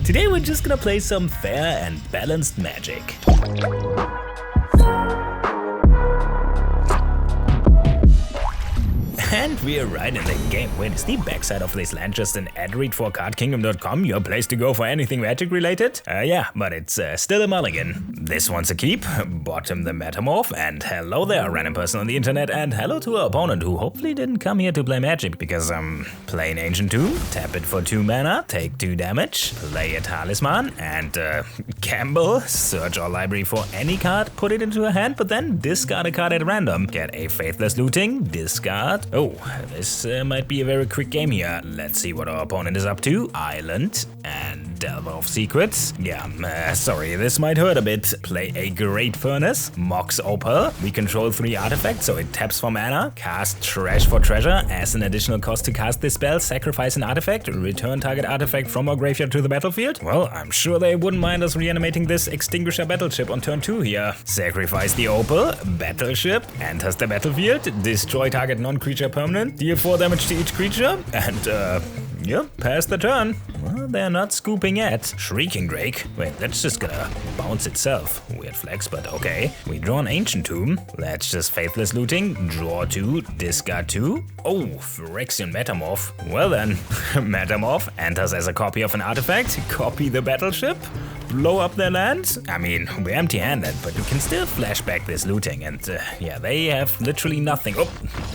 Today we're just gonna play some fair and balanced Magic. And we're right in the game. Wait, is the backside of this land just an ad read for cardkingdom.com, your place to go for anything Magic related? Yeah, but it's still a mulligan. This one's a keep, bottom the Metamorph, and hello there, random person on the internet, and hello to our opponent who hopefully didn't come here to play Magic, because play an Ancient Tomb, tap it for 2 mana, take 2 damage, play a Talisman, and gamble, search our library for any card, put it into a hand, but then discard a card at random. Get a Faithless Looting, discard. Oh, this might be a very quick game here. Let's see what our opponent is up to. Island and Delver of Secrets. Yeah, sorry, this might hurt a bit. Play a Great Furnace, Mox Opal. We control 3 artifacts, so it taps for mana. Cast Trash for Treasure. As an additional cost to cast this spell, sacrifice an artifact. Return target artifact from our graveyard to the battlefield. Well, I'm sure they wouldn't mind us reanimating this Extinguisher Battleship on turn 2 here. Sacrifice the Opal. Battleship enters the battlefield. Destroy target non-creature permanent, deal 4 damage to each creature, and yep, pass the turn. Well, they're not scooping yet. Shrieking Drake. Wait, that's just gonna bounce itself. Weird flex, but okay. We draw an Ancient Tomb. That's just Faithless Looting. Draw 2, discard 2. Oh, Phyrexian Metamorph. Well then, Metamorph enters as a copy of an artifact. Copy the Battleship. Blow up their land. I mean, we're empty-handed, but we can still flashback this looting, and yeah, they have literally nothing. Oh,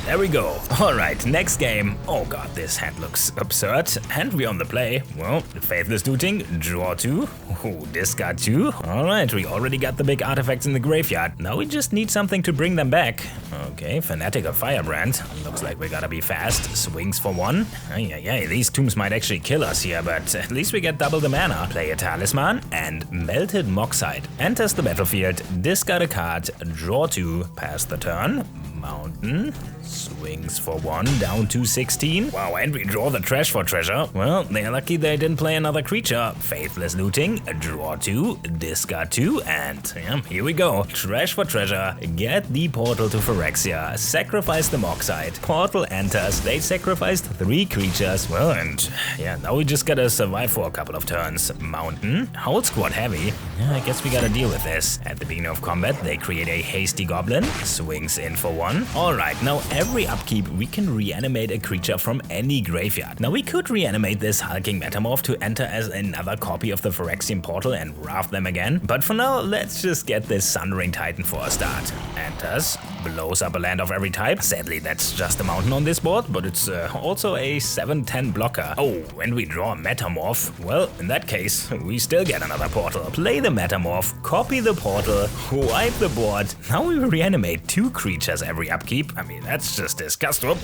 there we go. Alright, next game. Oh god, this hand looks absurd. And we're on the play. Well, Faithless Looting, draw 2. Ooh, discard 2. Alright, we already got the big artifacts in the graveyard. Now we just need something to bring them back. Okay, Fanatic of Firebrand. Looks like we gotta be fast. Swings for 1. Yeah, these tombs might actually kill us here, but at least we get double the mana. Play a Talisman, and Melted Moxide enters the battlefield, discard a card, draw 2, pass the turn, Mountain, swings for 1, down to 16. Wow, and we draw the Trash for Treasure. Well, they're lucky they didn't play another creature. Faithless Looting, draw 2, discard 2, and yeah, here we go. Trash for Treasure, get the portal to Phyrexia, sacrifice the Moxide. Portal enters, they sacrificed 3 creatures. Well, and yeah, now we just gotta survive for a couple of turns. Mountain, Howl Squad heavy. Yeah, I guess we gotta deal with this. At the beginning of combat, they create a Hasty Goblin, swings in for 1. Alright, now every upkeep we can reanimate a creature from any graveyard. Now we could reanimate this Hulking Metamorph to enter as another copy of the Phyrexian portal and wrath them again, but for now let's just get this Sundering Titan for a start. Enters, blows up a land of every type. Sadly that's just a mountain on this board, but it's also a 7/10 blocker. Oh, and we draw a Metamorph. Well, in that case, we still get another portal. Play the Metamorph, copy the portal, wipe the board. Now we reanimate 2 creatures every upkeep. I mean, that's just disgusting.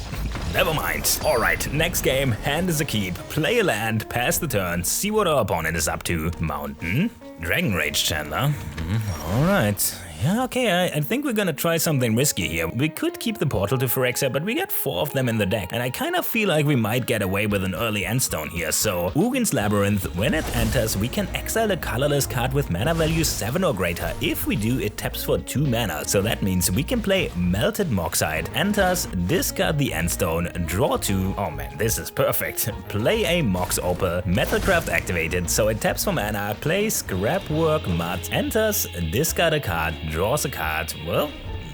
Never mind. Alright, next game, hand is a keep. Play a land, pass the turn, see what our opponent is up to. Mountain, Dragon Rage Chandler. Alright. Yeah, okay, I think we're gonna try something risky here. We could keep the portal to Phyrexia, but we got 4 of them in the deck, and I kind of feel like we might get away with an early endstone here. So, Ugin's Labyrinth, when it enters, we can exile a colorless card with mana value 7 or greater. If we do, it taps for 2 mana, so that means we can play Melted Moxide, enters, discard the endstone, draw 2. Oh man, this is perfect. Play a Mox Opal, Metalcraft activated, so it taps for mana, play Scrapwork Mud, enters, discard a card, draws a card. Well,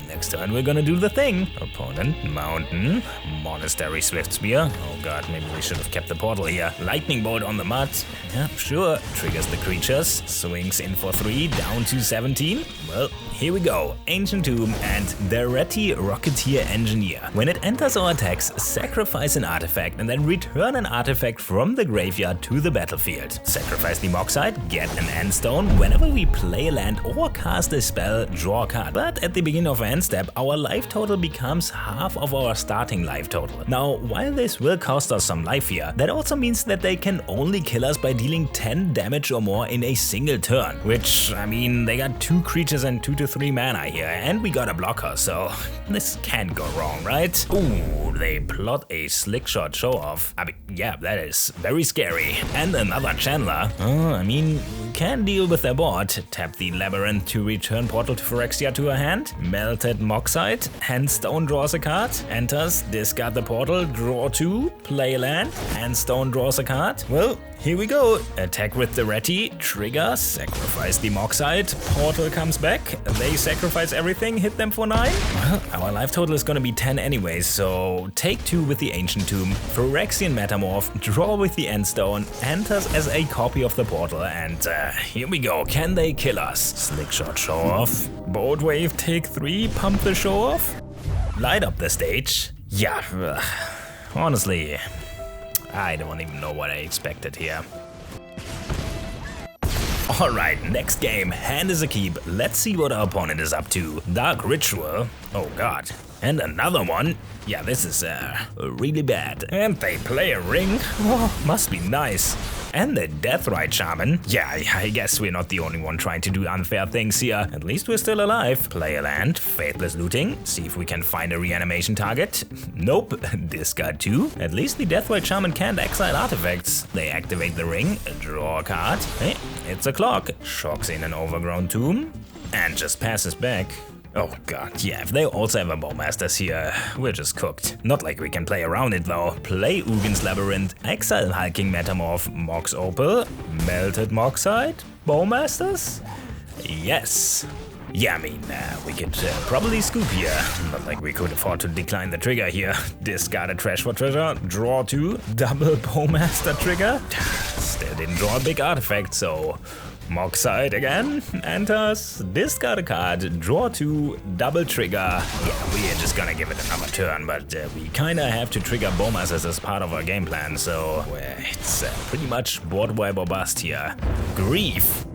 next turn we're gonna do the thing. Opponent, Mountain, Monastery Swiftspear. Oh god, maybe we should have kept the portal here. Lightning Bolt on the mud. Yeah, sure. Triggers the creatures. Swings in for 3, down to 17. Well, here we go. Ancient Tomb and Degenerate Rocketeer Engineer. When it enters our attacks, sacrifice an artifact and then return an artifact from the graveyard to the battlefield. Sacrifice the Moxide, get an endstone. Whenever we play a land or cast a spell, draw a card. But at the beginning of end step, our life total becomes half of our starting life total. Now, while this will cost us some life here, that also means that they can only kill us by dealing 10 damage or more in a single turn. Which, I mean, they got 2 creatures and 2 to 3 mana here, and we got a blocker, so this can't go wrong, right? Ooh, they plot a slick shot show off. I mean, yeah, that is very scary. And another Chandler. I mean, we can deal with their board. Tap the Labyrinth to return Portal to Phyrexia to her hand. Melted Moxide. Handstone draws a card. Enters, discard the portal, draw 2, play a land. Handstone draws a card. Well, here we go. Attack with the Reti, trigger, sacrifice the Moxide, portal comes back, they sacrifice everything, hit them for 9. Well, our life total is gonna be 10 anyways, so take 2 with the Ancient Tomb, Phyrexian Metamorph, draw with the Endstone, enters as a copy of the portal, and here we go. Can they kill us? Slick Shot, show off. Bolt Wave, take 3, pump the show off. Light up the stage. Yeah, honestly, I don't even know what I expected here. Alright, next game, hand is a keep. Let's see what our opponent is up to. Dark Ritual, oh god. And another one. Yeah, this is really bad. And they play a ring. Oh, must be nice. And the Deathrite Shaman. Yeah, I guess we're not the only one trying to do unfair things here. At least we're still alive. Play a land, Faithless Looting. See if we can find a reanimation target. Nope, discard 2. At least the Deathrite Shaman can't exile artifacts. They activate the ring, draw a card. Hey, it's a clock. Shocks in an overgrown tomb. And just passes back. Oh god, yeah, if they also have a Bowmasters here, we're just cooked. Not like we can play around it though. Play Ugin's Labyrinth, exile Hulking Metamorph, Mox Opal, Melted Moxide, Bowmasters? Yes. Yeah, I mean, we could probably scoop here. Not like we could afford to decline the trigger here. Discard a Trash for Treasure, draw 2, double Bowmaster trigger. Still didn't draw a big artifact, so... Moxide again, enters, discard a card, draw 2, double trigger. Yeah, we are just gonna give it another turn, but we kinda have to trigger Bowmasters as part of our game plan, so it's pretty much board wipe or bust here. Grief.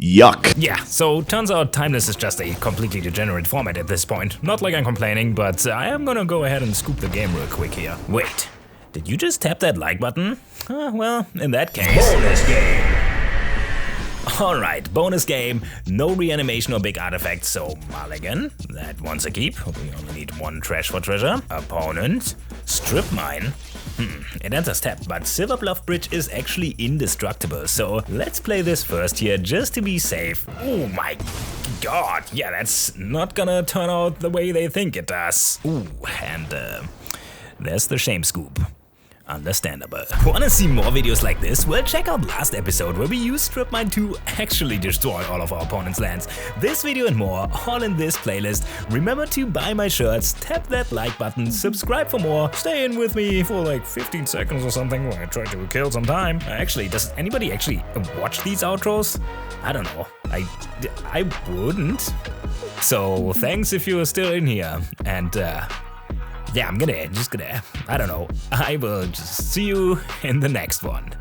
Yuck. Yeah, so turns out Timeless is just a completely degenerate format at this point. Not like I'm complaining, but I am gonna go ahead and scoop the game real quick here. Wait. Did you just tap that like button? Well, in that case... Bonus game! Alright, bonus game, no reanimation or big artifacts, so Mulligan, that one's a keep. We only need 1 Trash for Treasure. Opponent, Strip Mine. It enters tapped, but Silver Bluff Bridge is actually indestructible, so let's play this first here just to be safe. Oh my god, yeah, that's not gonna turn out the way they think it does. Ooh, and there's the Shame Scoop. Understandable. Wanna see more videos like this? Well, check out last episode where we used Strip Mine to actually destroy all of our opponent's lands. This video and more, all in this playlist. Remember to buy my shirts, tap that like button, subscribe for more, stay in with me for like 15 seconds or something while I try to kill some time. Actually, does anybody actually watch these outros? I don't know. I wouldn't. So thanks if you're still in here, and yeah, I don't know, I will just see you in the next one.